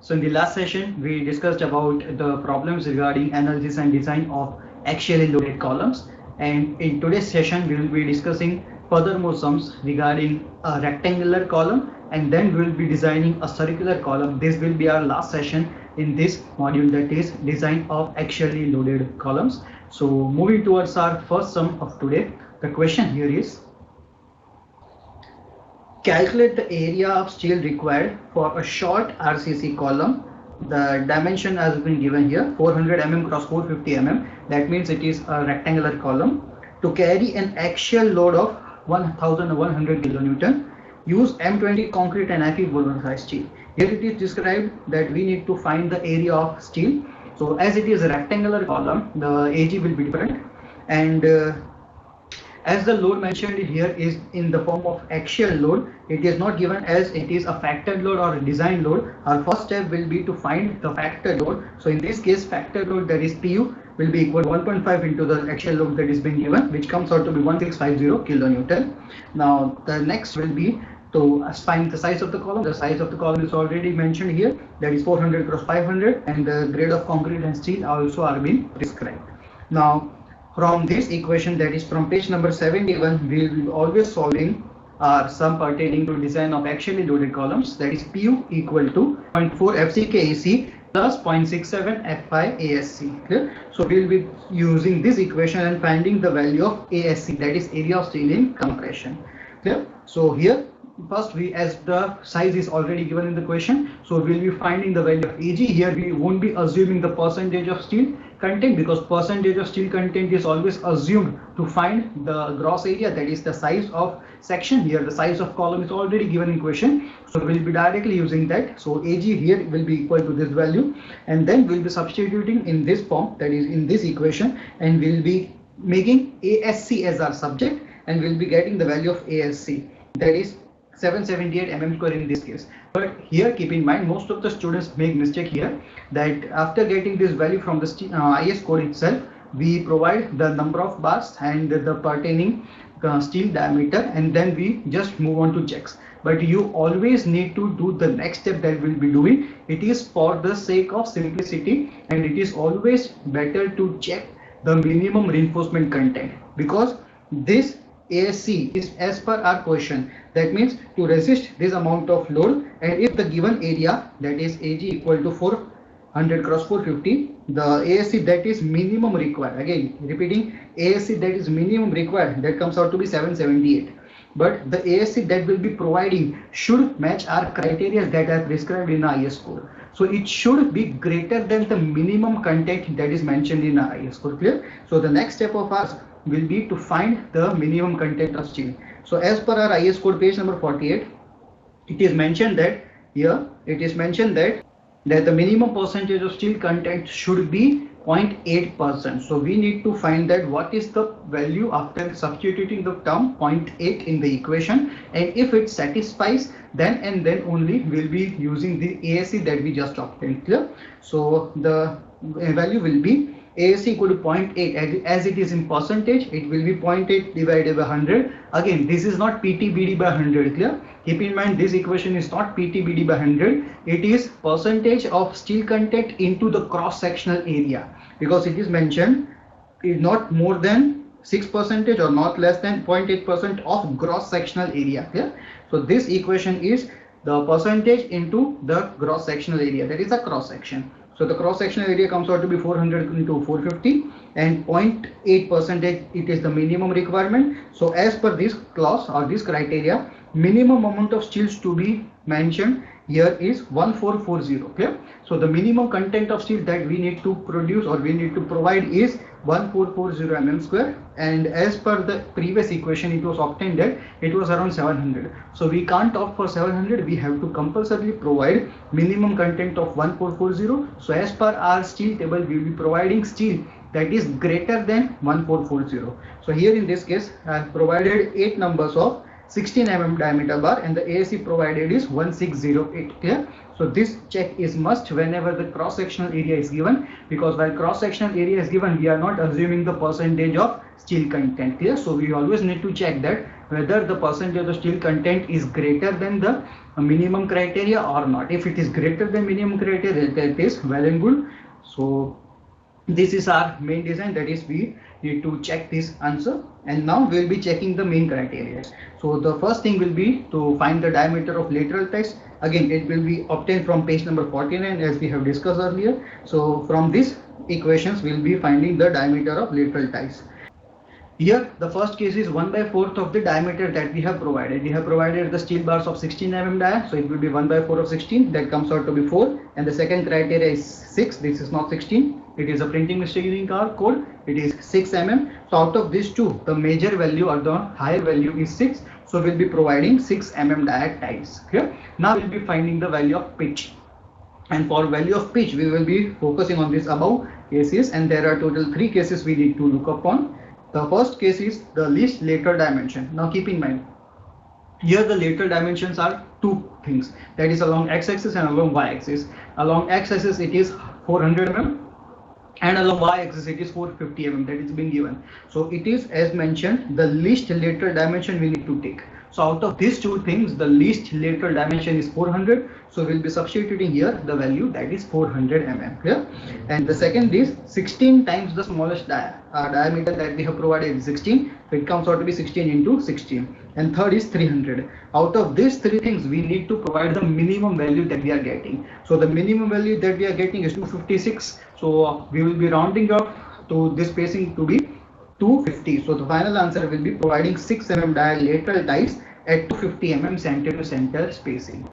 So in the last session, we discussed about the problems regarding analysis and design of axially loaded columns. And in today's session, we will be discussing furthermore sums regarding a rectangular column, and then we will be designing a circular column. This will be our last session in this module, that is design of axially loaded columns. So moving towards our first sum of today, the question here is: calculate the area of steel required for a short RCC column. The dimension has been given here, 400 mm cross 450 mm. That means it is a rectangular column. To carry an axial load of 1100 kilonewton, use M20 concrete and Fe vulcanized steel. Here it is described that we need to find the area of steel. So as it is a rectangular column, the AG will be different, and as the load mentioned here is in the form of axial load, it is not given as it is a factored load or a design load. Our first step will be to find the factored load. So in this case, factored load, that is PU, will be equal to 1.5 into the axial load that is being given, which comes out to be 1650 kilonewton. Now the next will be to find the size of the column. The size of the column is already mentioned here, that is 400 cross 500, and the grade of concrete and steel also are being described. Now from this equation, that is from page number 71, we will be always solving our sum pertaining to design of axially loaded columns, that is PU equal to 0.4 FCKAC plus 0.67 F5 ASC. Clear? So we will be using this equation and finding the value of ASC, that is area of steel in compression. Clear? So here first, we, as the size is already given in the question, so we will be finding the value of AG. Here we won't be assuming the percentage of steel content, because percentage of steel content is always assumed to find the gross area, that is the size of section. Here the size of column is already given in question, so we will be directly using that. So AG here will be equal to this value, and then we will be substituting in this form, that is in this equation, and we will be making ASC as our subject, and we will be getting the value of ASC, that is 778 mm square in this case. But here keep in mind, most of the students make mistake here, that after getting this value from the IS code itself, we provide the number of bars and the pertaining steel diameter, and then we just move on to checks. But you always need to do the next step that we'll be doing. It is for the sake of simplicity, and it is always better to check the minimum reinforcement content, because this ASC is as per our question. That means to resist this amount of load, and if the given area, that is AG equal to 400 cross 450, the ASC that is minimum required, again repeating, ASC that is minimum required, that comes out to be 778. But the ASC that will be providing should match our criteria that are prescribed in the IS code. So it should be greater than the minimum content that is mentioned in the IS code. Clear? So the next step of ours will be to find the minimum content of steel. So as per our IS code page number 48, it is mentioned that here it is mentioned that the minimum percentage of steel content should be 0.8%. So we need to find that what is the value after substituting the term 0.8 in the equation, and if it satisfies, then and then only we'll be using the ASC that we just obtained. Clear? So the value will be ASC equal to 0.8, as it is in percentage, it will be 0.8 divided by 100. Again, this is not PTBD by 100. Clear? Keep in mind, this equation is not PTBD by 100. It is percentage of steel content into the cross sectional area, because it is mentioned is not more than 6% or not less than 0.8% of gross sectional area. Clear? So this equation is the percentage into the gross sectional area, that is a cross section. So the cross sectional area comes out to be 400 into 450, and 0.8% it is the minimum requirement. So as per this clause or this criteria, minimum amount of steels to be mentioned here is 1440. Clear? So the minimum content of steel that we need to produce or we need to provide is 1440 mm square, and as per the previous equation it was obtained that it was around 700. So we can't opt for 700, we have to compulsorily provide minimum content of 1440. So as per our steel table, we will be providing steel that is greater than 1440. So here in this case I have provided 8 numbers of 16 mm diameter bar and the ASC provided is 1608. Clear? So this check is must whenever the cross-sectional area is given, because while cross-sectional area is given, we are not assuming the percentage of steel content. Clear? So we always need to check that whether the percentage of steel content is greater than the minimum criteria or not. If it is greater than minimum criteria, that is well and good. So this is our main design, that is we need to check this answer, and now we'll be checking the main criteria. So the first thing will be to find the diameter of lateral ties. Again, it will be obtained from page number 49 as we have discussed earlier. So from these equations we'll be finding the diameter of lateral ties. Here the first case is 1/4 of the diameter that we have provided. We have provided the steel bars of 16 mm dia, so it will be 1/4 of 16, that comes out to be 4, and the second criteria is 6. This is not 16, it is a printing mistake in our code, it is 6 mm. So out of these two, the major value or the higher value is 6, so we'll be providing 6 mm dia ties. Okay? Now we'll be finding the value of pitch, and for value of pitch we will be focusing on this above cases, and there are total 3 cases we need to look upon. The first case is the least lateral dimension. Now keep in mind, here the lateral dimensions are two things, that is along x-axis and along y-axis. Along x-axis it is 400 mm and along y-axis it is 450 mm, that is being given. So it is, as mentioned, the least lateral dimension we need to take. So out of these two things, the least lateral dimension is 400. So we'll be substituting here the value, that is 400 mm. Clear? And the second is 16 times the smallest diameter that we have provided is 16. So it comes out to be 16 into 16. And third is 300. Out of these three things, we need to provide the minimum value that we are getting. So the minimum value that we are getting is 256. So we will be rounding up to this spacing to be 250. So the final answer will be providing 6 mm lateral ties at 250 mm center to center spacing.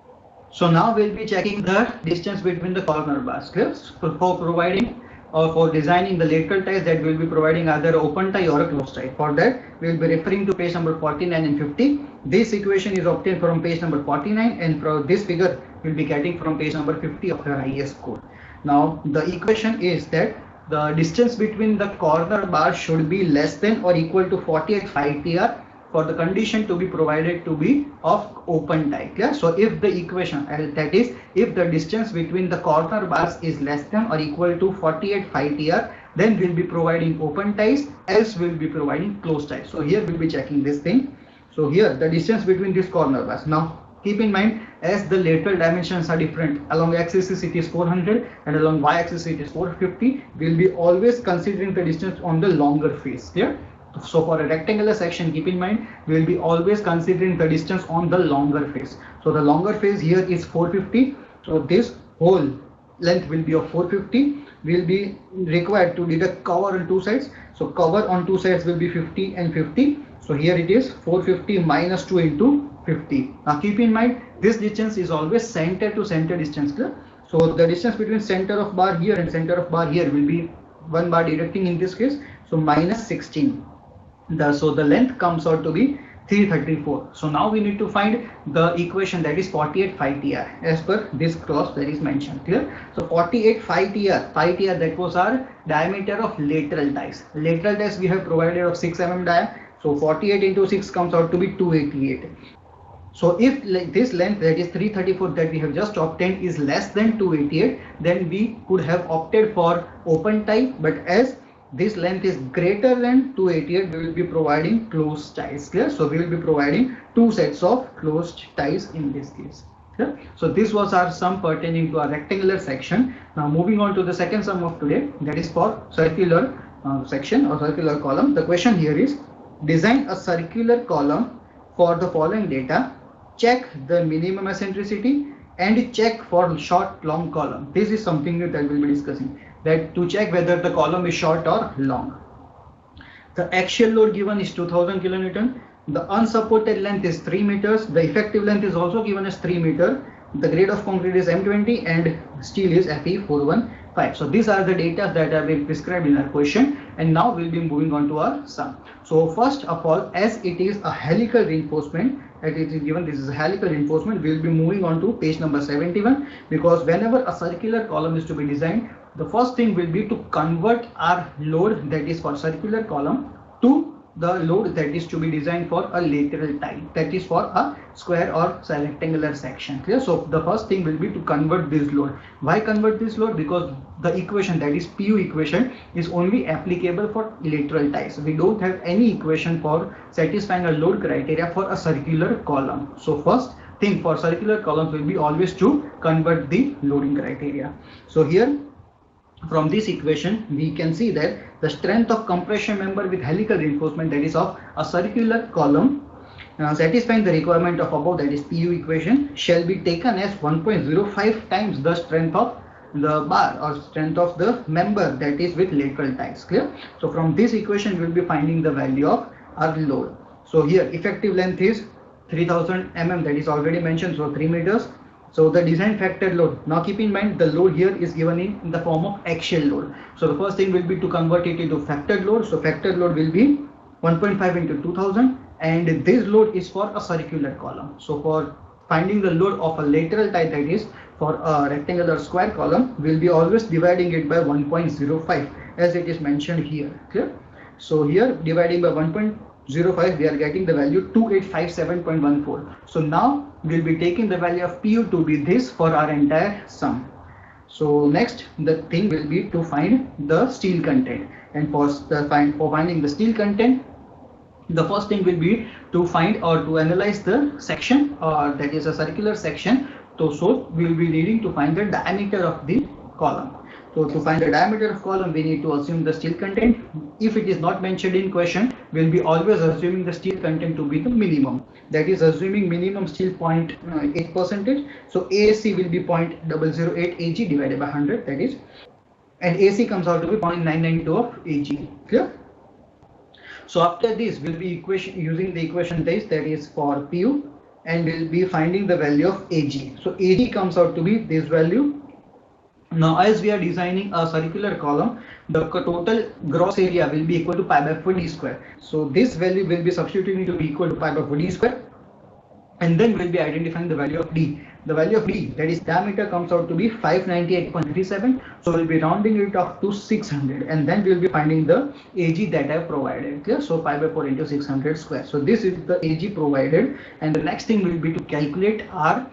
So now we'll be checking the distance between the corner bars. Clear? So for providing or for designing the lateral ties, that will be providing either an open tie or a closed tie. For that we'll be referring to page number 49 and 50. This equation is obtained from page number 49, and from this figure we'll be getting from page number 50 of your IS code. Now the equation is that the distance between the corner bars should be less than or equal to 48 phi TR for the condition to be provided to be of open tie. Yeah? So if the equation, that is if the distance between the corner bars is less than or equal to 48 phi TR, then we'll be providing open ties, else we'll be providing closed ties. So here we'll be checking this thing. So here the distance between these corner bars. Now keep in mind, as the lateral dimensions are different, along x-axis it is 400 and along y-axis it is 450, we'll be always considering the distance on the longer face. Clear? So for a rectangular section, keep in mind, we will be always considering the distance on the longer face. So the longer face here is 450. So this whole length will be of 450. We will be required to deduct cover on two sides. So cover on two sides will be 50 and 50. So here it is 450 minus 2 into 50. Now keep in mind, this distance is always center to center distance. Clear? So the distance between center of bar here and center of bar here will be one bar deducting in this case. So minus 16. So the length comes out to be 334. So now we need to find the equation, that is 48 phi TR as per this clause that is mentioned. Clear? So 48 phi TR, that was our diameter of lateral ties. Lateral ties we have provided of 6 mm dia. So 48 into 6 comes out to be 288. So if this length, that is 334 that we have just obtained, is less than 288, then we could have opted for open tie, but as this length is greater than 288, we will be providing closed ties. Clear? So we will be providing two sets of closed ties in this case. Clear? So this was our sum pertaining to our rectangular section. Now moving on to the second sum of today, that is for circular section or circular column. The question here is, design a circular column for the following data, check the minimum eccentricity and check for short long column. This is something that we'll be discussing, that to check whether the column is short or long. The axial load given is 2000 kilonewton. The unsupported length is 3 meters. The effective length is also given as 3 meter. The grade of concrete is M20 and steel is Fe415. So these are the data that have been prescribed in our question, and now we'll be moving on to our sum. So first of all, as it is a helical reinforcement, that it is given this is a helical reinforcement, we'll be moving on to page number 71, because whenever a circular column is to be designed, the first thing will be to convert our load, that is for circular column, to the load that is to be designed for a lateral tie, that is for a square or rectangular section. Clear? So the first thing will be to convert this load. Why convert this load? Because the equation, that is PU equation, is only applicable for lateral ties. We don't have any equation for satisfying a load criteria for a circular column. So first thing for circular columns will be always to convert the loading criteria. So here from this equation we can see that the strength of compression member with helical reinforcement, that is of a circular column satisfying the requirement of above, that is PU equation, shall be taken as 1.05 times the strength of the bar or strength of the member that is with lateral ties. Clear? So from this equation we will be finding the value of our load. So here effective length is 3000 mm, that is already mentioned, so 3 meters. So the design factor load, now keep in mind the load here is given in the form of axial load. So the first thing will be to convert it into factored load. So factored load will be 1.5 into 2000, and this load is for a circular column. So for finding the load of a lateral tie, that is for a rectangular square column, we'll be always dividing it by 1.05 as it is mentioned here. Clear? So here dividing by 1.05 we are getting the value 2857.14. So now we'll be taking the value of PU to be this for our entire sum. So next the thing will be to find the steel content, and for finding the steel content, the first thing will be to find or to analyze the section, or that is a circular section. So we will be needing to find the diameter of the column. So to find the diameter of column we need to assume the steel content. If it is not mentioned in question, we will be always assuming the steel content to be the minimum, that is assuming minimum steel 0.8%. So ASC will be 0.008 Ag divided by 100, that is, and AC comes out to be 0.992 of Ag. Clear? So after this we'll be using the equation this, that is for PU, and we'll be finding the value of Ag. So Ag comes out to be this value. Now as we are designing a circular column, the total gross area will be equal to pi by 4 d square. So this value will be substituting to be equal to pi by 4 d square, and then we'll be identifying the value of D. The value of D, that is diameter, comes out to be 598.37. So we'll be rounding it off to 600, and then we'll be finding the Ag that I have provided. Clear? So pi by 4 into 600 square. So this is the Ag provided, and the next thing will be to calculate our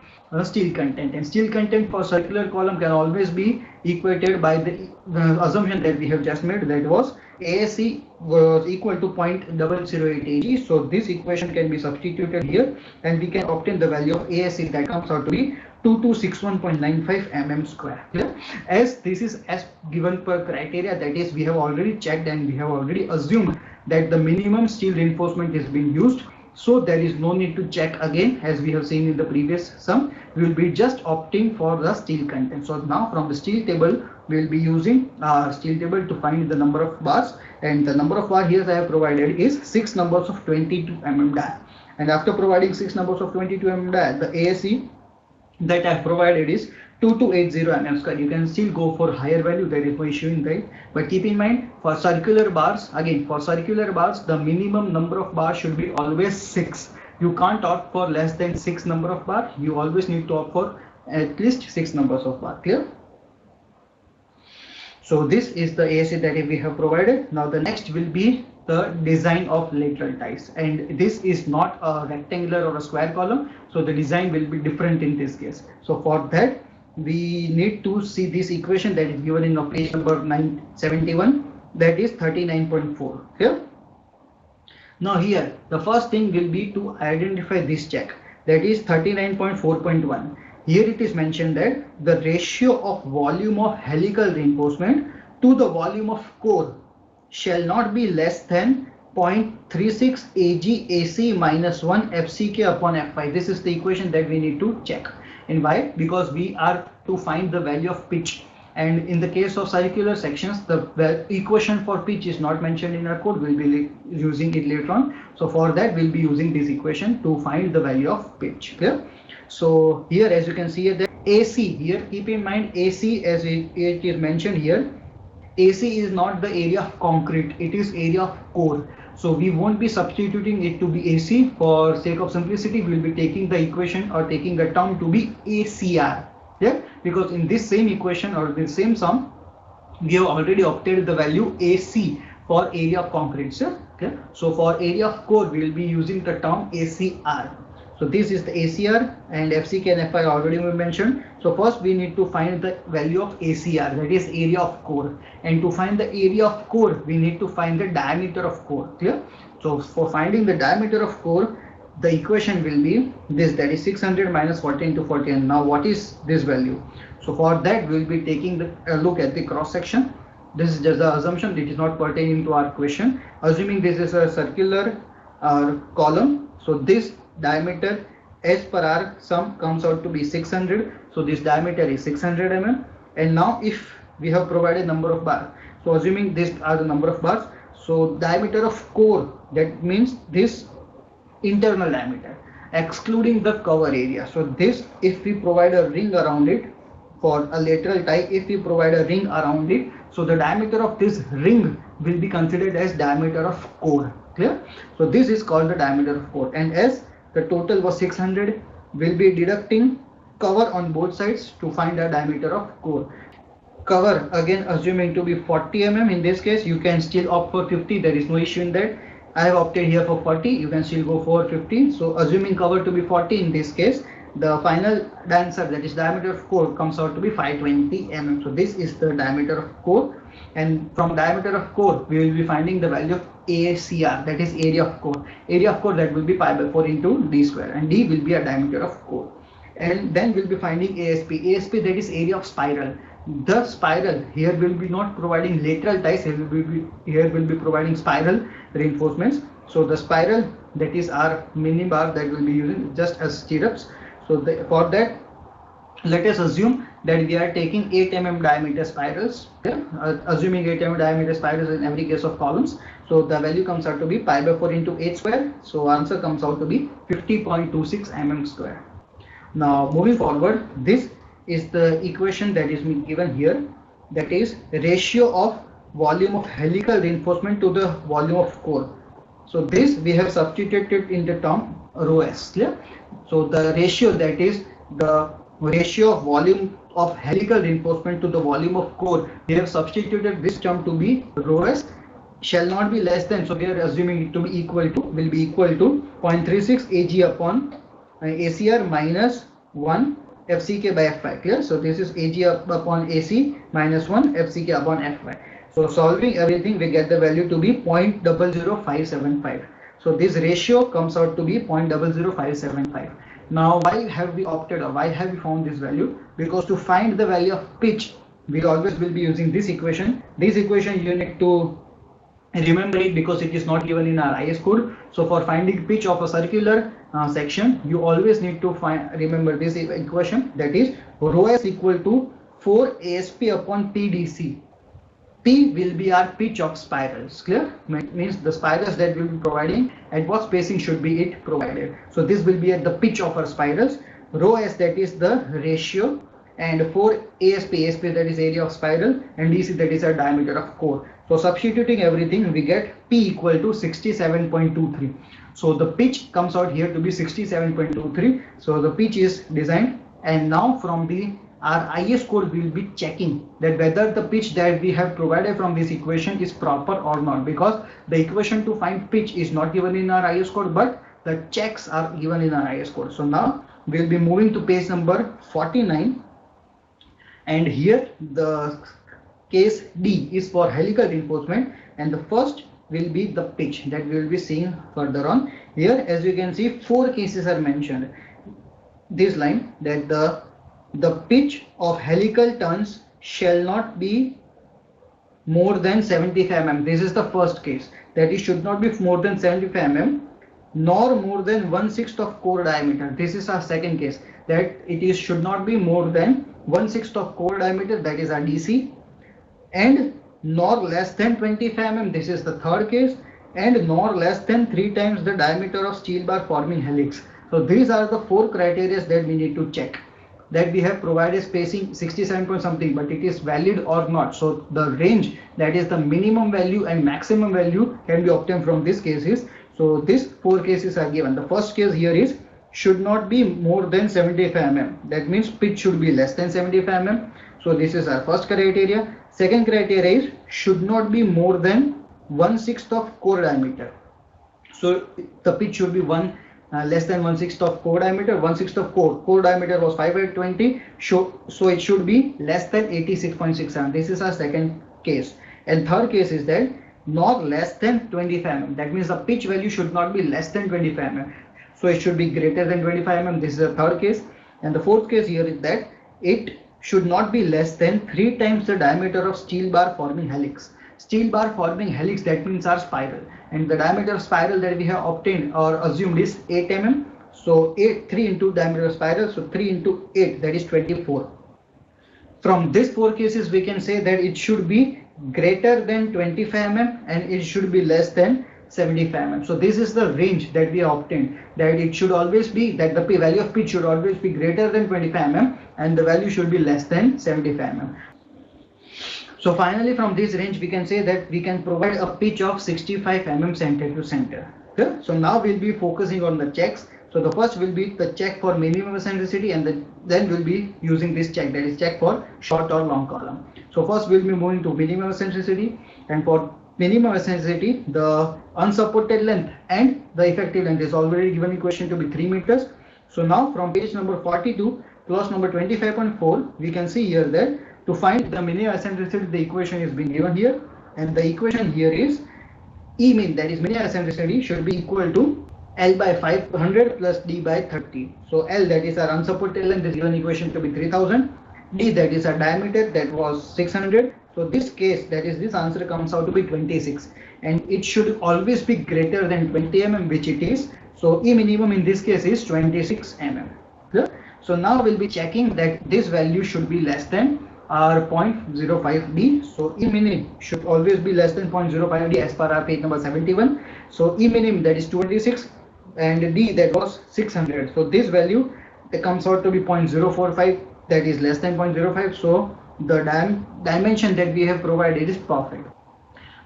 steel content. And steel content for circular column can always be equated by the assumption that we have just made, that was ASC was equal to 0.008 Ag. So this equation can be substituted here, and we can obtain the value of ASC that comes out to be 2261.95 mm square. Clear? As this is as given per criteria, that is we have already checked and we have already assumed that the minimum steel reinforcement is being used. So there is no need to check again, as we have seen in the previous sum. We will be just opting for the steel content. So now from the steel table we will be using steel table to find the number of bars, and the number of bar here I have provided is 6 numbers of 22 mm die. And after providing 6 numbers of 22 mm die, the ASC that I have provided is 2280 mm square. You can still go for higher value, there is no issue in that, but keep in mind for circular bars, again for circular bars the minimum number of bars should be always 6. You can't opt for less than 6 number of bar. You always need to opt for at least 6 numbers of bar. Clear? So this is the ASC that we have provided. Now the next will be the design of lateral ties, and this is not a rectangular or a square column, so the design will be different in this case. So for that we need to see this equation that is given in page number 971, that is 39.4. Here, now here the first thing will be to identify this check, that is 39.4.1. Here it is mentioned that the ratio of volume of helical reinforcement to the volume of core shall not be less than 0.36 Ag AC minus 1 FCK upon F5. This is the equation that we need to check. And why? Because we are to find the value of pitch, and in the case of circular sections the equation for pitch is not mentioned in our code. We'll be using it later on. So for that we'll be using this equation to find the value of pitch. Clear? So here as you can see that AC, here keep in mind AC as it is mentioned here, AC is not the area of concrete, it is area of core. So we won't be substituting it to be AC. For sake of simplicity we will be taking the equation or taking the term to be ACR. Yeah, because in this same equation or the same sum we have already obtained the value AC for area of concrete, sir. Okay. So for area of core, we will be using the term ACR. So this is the ACR, and FCK and FI already we mentioned. So first we need to find the value of ACR, that is area of core. And to find the area of core, we need to find the diameter of core. Clear? So for finding the diameter of core, the equation will be this, that is 600 minus 40 into 40. And now what is this value? So for that we will be taking a look at the cross section. This is just the assumption, it is not pertaining to our question. Assuming this is a circular column, so this diameter as per our sum comes out to be 600. So this diameter is 600 mm. And now if we have provided number of bars, so assuming these are the number of bars, so diameter of core, that means this internal diameter excluding the cover area. So this, if we provide a ring around it for a lateral tie, if we provide a ring around it, so the diameter of this ring will be considered as diameter of core. Clear? So this is called the diameter of core. And as the total was 600, we'll be deducting cover on both sides to find the diameter of core. Cover again assuming to be 40 mm. In this case you can still opt for 50, there is no issue in that. I have opted here for 40, you can still go for 50. So assuming cover to be 40 in this case, the final answer, that is diameter of core, comes out to be 520 mm. So this is the diameter of core, and from diameter of core we will be finding the value of ACR, that is area of core. Area of core, that will be pi by 4 into d square, and d will be a diameter of core. And then we'll be finding ASP. ASP, that is area of spiral. The spiral here will be not providing lateral ties, here will be providing spiral reinforcements. So the spiral, that is our mini bar that we'll be using just as stirrups. So for that, let us assume that we are taking 8 mm diameter spirals. Okay? Assuming 8 mm diameter spirals in every case of columns. So the value comes out to be pi by 4 into 8 square. So answer comes out to be 50.26 mm square. Now moving forward, this is the equation that is given here, that is ratio of volume of helical reinforcement to the volume of core. So this we have substituted in the term rho s. Clear? So the ratio, that is the ratio of volume of helical reinforcement to the volume of core, we have substituted this term to be rho s, shall not be less than, so we are assuming it to be equal to, will be equal to 0.36 Ag upon ACR minus 1 FCK by Fy. Clear? So this is Ag upon AC minus 1 FCK upon Fy. So solving everything, we get the value to be 0.00575. So this ratio comes out to be 0.00575. Now why have we opted, or why have we found this value? Because to find the value of pitch, we always will be using this equation. This equation you need to remember it because it is not given in our IS code. So for finding pitch of a circular section, you always need to remember this equation, that is rho s equal to 4 ASP upon PDC. P will be our pitch of spirals. Clear? Means the spirals that we will be providing, at what spacing should be it provided. So this will be at the pitch of our spirals. Rho s, that is the ratio, and 4 ASP, that is area of spiral, and DC, that is our diameter of core. So substituting everything, we get P equal to 67.23. So the pitch comes out here to be 67.23. So the pitch is designed, and now from our IS code we will be checking that whether the pitch that we have provided from this equation is proper or not, because the equation to find pitch is not given in our IS code, but the checks are given in our IS code. So now we will be moving to page number 49, and here the case D is for helical reinforcement, and the first will be the pitch that we will be seeing further on. Here, as you can see, 4 cases are mentioned. This line, that the pitch of helical turns shall not be more than 75 mm. This is the first case, that it should not be more than 75 mm, nor more than 1/6 of core diameter. This is our second case, that it should not be more than 1/6 of core diameter, that is our DC, and nor less than 25 mm. This is the third case, and nor less than 3 times the diameter of steel bar forming helix. So these are the 4 criteria that we need to check, that we have provided spacing 67 point something, but it is valid or not. So the range, that is the minimum value and maximum value, can be obtained from these cases. So these 4 cases are given. The first case here is should not be more than 75 mm. That means pitch should be less than 75 mm. So this is our first criteria. Second criteria is should not be more than 1/6 of core diameter. So the pitch should be less than 1/6 of core diameter. 1/6 of core diameter was 520. So it should be less than 86.67. This is our second case. And third case is that not less than 25 mm. That means the pitch value should not be less than 25 mm. So it should be greater than 25 mm. This is the third case. And the fourth case here is that it should not be less than 3 times the diameter of steel bar forming helix. Steel bar forming helix, that means our spiral, and the diameter of spiral that we have obtained or assumed is 8 mm. So 3 into diameter of spiral, so 3 into 8, that is 24. From these four cases we can say that it should be greater than 25 mm and it should be less than 75 mm. So this is the range that we have obtained, that it should always be that the value of pitch should always be greater than 25 mm and the value should be less than 75 mm. So finally, from this range we can say that we can provide a pitch of 65 mm center to center. Okay? So now we'll be focusing on the checks. So the first will be the check for minimum eccentricity, and then we'll be using this check, that is check for short or long column. So first we'll be moving to minimum eccentricity, and for minimum eccentricity the unsupported length and the effective length is already given equation to be 3 meters. So now from page number 42 clause number 25.4 we can see here that to find the minimum eccentricity the equation is being given here, and the equation here is E min, that is minimum eccentricity, should be equal to L by 500 plus D by 30. So L, that is our unsupported length, is given equation to be 3000. D, that is our diameter, that was 600. So this case, that is this answer comes out to be 26, and it should always be greater than 20 mm, which it is. So E minimum in this case is 26 mm. Yeah? So now we'll be checking that this value should be less than our 0.05 D. So E minim should always be less than 0.05 D as per our page number 71. So E minim, that is 26, and D, that was 600. So this value comes out to be 0.045, that is less than 0.05. So the dimension that we have provided is perfect.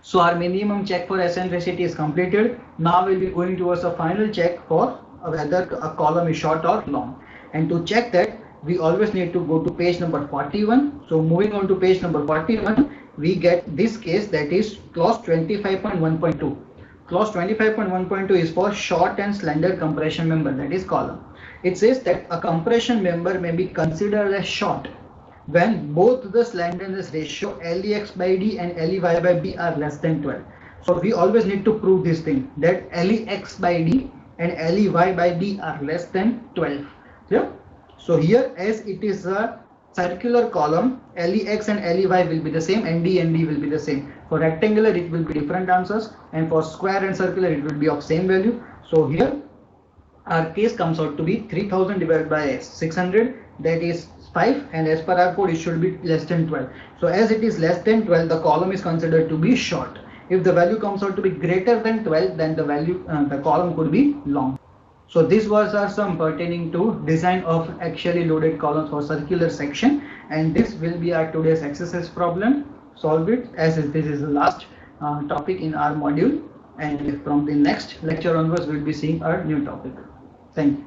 So our minimum check for eccentricity is completed. Now we'll be going towards a final check for whether a column is short or long. And to check that, we always need to go to page number 41. So moving on to page number 41, we get this case, that is clause 25.1.2. Clause 25.1.2 is for short and slender compression member, that is column. It says that a compression member may be considered as short when both the slenderness ratio Lex by D and Ley by B are less than 12. So we always need to prove this thing, that Lex by D and Ley by D are less than 12. Yeah? So here, as it is a circular column, Lex and Ley will be the same, and D will be the same. For rectangular it will be different answers, and for square and circular it will be of same value. So here our case comes out to be 3000 divided by 600, that is 5, and as per our code it should be less than 12. So as it is less than 12, the column is considered to be short. If the value comes out to be greater than 12, then the column could be long. So this was our sum pertaining to design of axially loaded columns for circular section, and this will be our today's exercise problem. Solve it, as this is the last topic in our module, and from the next lecture onwards we'll be seeing our new topic. Thank you.